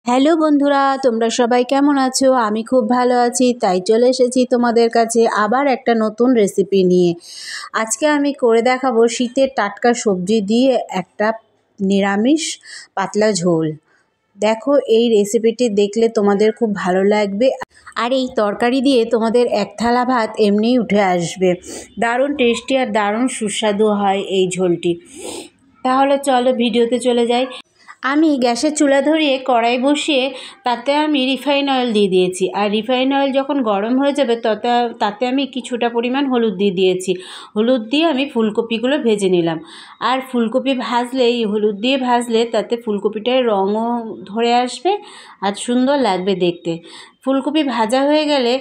Hello বন্ধুরা, তোমরা সবাই কেমন আছো? আমি খুব ভালো আছি, তাই চলে এসেছি তোমাদের কাছে আবার একটা নতুন রেসিপি নিয়ে। আজকে আমি করে দেখাবো শীতের টাটকা সবজি দিয়ে একটা নিরামিষ পাতলা ঝোল। দেখো, এই রেসিপিটি দেখলে তোমাদের খুব ভালো লাগবে, আর এই তরকারি দিয়ে তোমাদের এক থালা ভাত এমনিই উঠে আসবে। দারুণ টেস্টি আর দারুণ সুস্বাদু হয় এই ঝোলটি। তাহলে চলো ভিডিওতে চলে যাই। আমি গ্যাসের চুলা ধরিয়ে কড়াই বসিয়ে তাতে আমি রিফাইন অয়েল দিয়ে দিয়েছি। আর রিফাইন অয়েল যখন গরম হয়ে যাবে তাতে আমি কিছুটা পরিমাণ হলুদ দিয়ে দিয়েছি। হলুদ দিয়ে আমি ফুলকপিগুলো ভেজে নিলাম। আর ফুলকপি ভাজলে, এই হলুদ দিয়ে ভাজলে তাতে ফুলকপিটার রঙও ধরে আসবে আর সুন্দর লাগবে দেখতে। ফুলকপি ভাজা হয়ে গেলে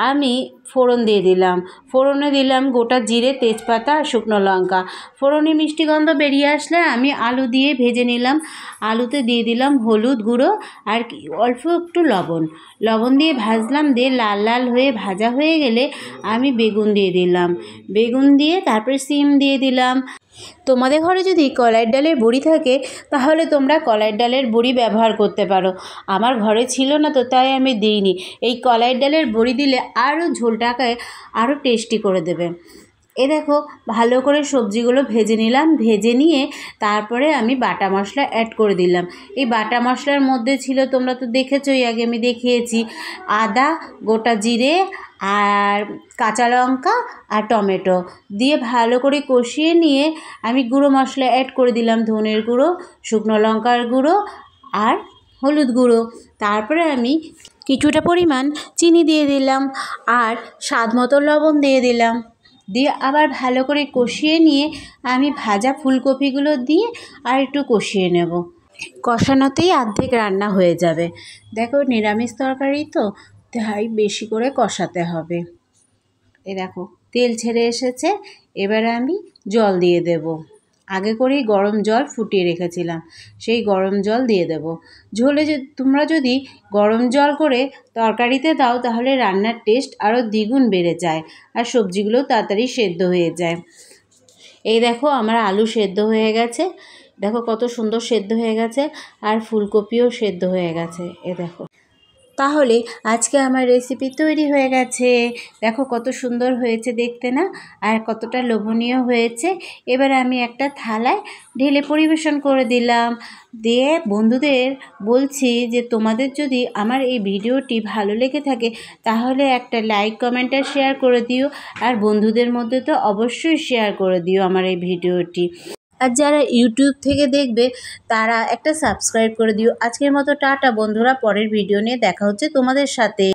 আমি ফোড়ন দিয়ে দিলাম। ফোড়নে দিলাম গোটা জিরে, তেজপাতা আর শুকনো লঙ্কা। ফোড়নে মিষ্টি গন্ধ বেরিয়ে আসলে আমি আলু দিয়ে ভেজে নিলাম। আলুতে দিয়ে দিলাম হলুদ গুঁড়ো আর অল্প একটু লবণ দিয়ে ভাজলাম। দিয়ে লাল লাল হয়ে ভাজা হয়ে গেলে আমি বেগুন দিয়ে দিলাম। বেগুন দিয়ে তারপরে সিম দিয়ে দিলাম। তোমাদের ঘরে যদি কলাইয়ের ডালের বড়ি থাকে তাহলে তোমরা কলাইয়ের ডালের বড়ি ব্যবহার করতে পারো। আমার ঘরে ছিল না, তো তাই আমি দিইনি। এই কলাইয়ের ডালের বড়ি দিলে আরও ঝোলটাকে আরও টেস্টি করে দেবে। দেখো, ভালো করে সবজিগুলো ভেজে নিলাম। ভেজে নিয়ে তারপরে আমি বাটা মশলা অ্যাড করে দিলাম। এই বাটা মশলার মধ্যে ছিল, তোমরা তো দেখেছোই, আগে আমি দেখিয়েছি, আদা, গোটা জিরে আর কাঁচা লঙ্কা আর টমেটো দিয়ে ভালো করে কষিয়ে নিয়ে আমি গুঁড়ো মশলা অ্যাড করে দিলাম। ধনের গুঁড়ো, শুকনো লঙ্কার গুঁড়ো আর হলুদ গুঁড়ো। তারপরে আমি কিছুটা পরিমাণ চিনি দিয়ে দিলাম আর স্বাদ মতো লবণ দিয়ে দিলাম। দিয়ে আবার ভালো করে কষিয়ে নিয়ে আমি ভাজা ফুলকপিগুলো দিয়ে আর একটু কষিয়ে নেব। কষানোতেই অর্ধেক রান্না হয়ে যাবে। দেখো, নিরামিষ তরকারি তো, তাই বেশি করে কষাতে হবে। দেখো, তেল ছেড়ে এসেছে। এবারে আমি জল দিয়ে দেব। আগে করেই গরম জল ফুটিয়ে রেখেছিলাম, সেই গরম জল দিয়ে দেব। ঝোলে তোমরা যদি গরম জল করে তরকারিতে দাও তাহলে রান্নার টেস্ট আরও দ্বিগুণ বেড়ে যায় আর সবজিগুলোও তাড়াতাড়ি সেদ্ধ হয়ে যায়। এই দেখো, আমার আলু সেদ্ধ হয়ে গেছে। দেখো কত সুন্দর সেদ্ধ হয়ে গেছে, আর ফুলকপিও সেদ্ধ হয়ে গেছে। দেখো, তাহলে আজকে আমার রেসিপি তৈরি হয়ে গেছে। দেখো কত সুন্দর হয়েছে দেখতে না, আর কতটা লোভনীয় হয়েছে। এবার আমি একটা থালায় ঢেলে পরিবেশন করে দিলাম। দিয়ে বন্ধুদের বলছি যে তোমাদের যদি আমার এই ভিডিওটি ভালো লেগে থাকে তাহলে একটা লাইক, কমেন্ট আর শেয়ার করে দিও। আর বন্ধুদের মধ্যে তো অবশ্যই শেয়ার করে দিও আমার এই ভিডিওটি। আর যারা ইউটিউব থেকে দেখবে তারা একটা সাবস্ক্রাইব করে দিও। আজকের মতো টাটা বন্ধুরা, পরের ভিডিও নিয়ে দেখা হচ্ছে তোমাদের সাথে।